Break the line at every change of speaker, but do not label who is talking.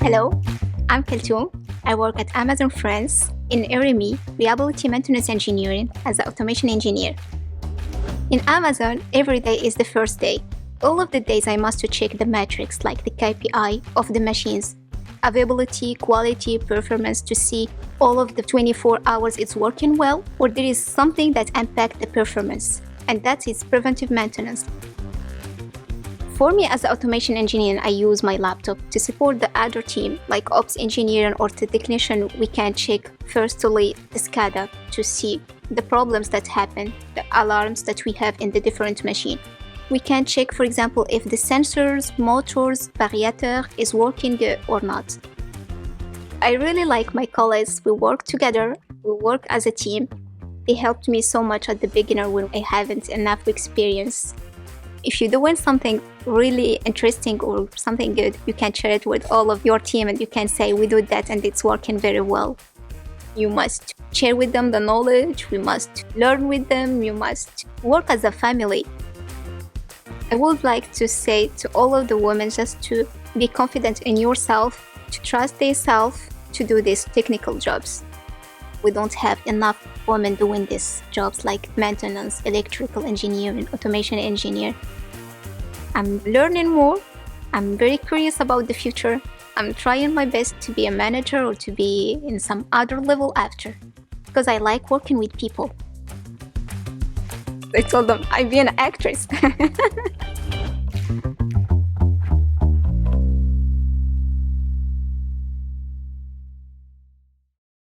Hello, I'm Kaltoum. I work at Amazon France in RME, Reliability Maintenance Engineering, as an automation engineer. In Amazon, every day is the first day. All of the days I must check the metrics like the KPI of the machines, availability, quality, performance to see all of the 24 hours it's working well or there is something that impacts the performance, and that is preventive maintenance. For me as an automation engineer, I use my laptop to support the other team like ops engineer or the technician. We can check firstly the SCADA to see the problems that happen, the alarms that we have in the different machine. We can check, for example, if the sensors, motors, variator is working good or not. I really like my colleagues. We work together, we work as a team. They helped me so much at the beginning when I haven't enough experience. If you're doing something really interesting or something good, you can share it with all of your team and you can say, we do that and it's working very well. You must share with them the knowledge, we must learn with them, you must work as a family. I would like to say to all of the women just to be confident in yourself, to trust themselves to do these technical jobs. We don't have enough women doing these jobs like maintenance, electrical engineering, automation engineer. I'm learning more. I'm very curious about the future. I'm trying my best to be a manager or to be in some other level after, because I like working with people. I told them I'd be an actress.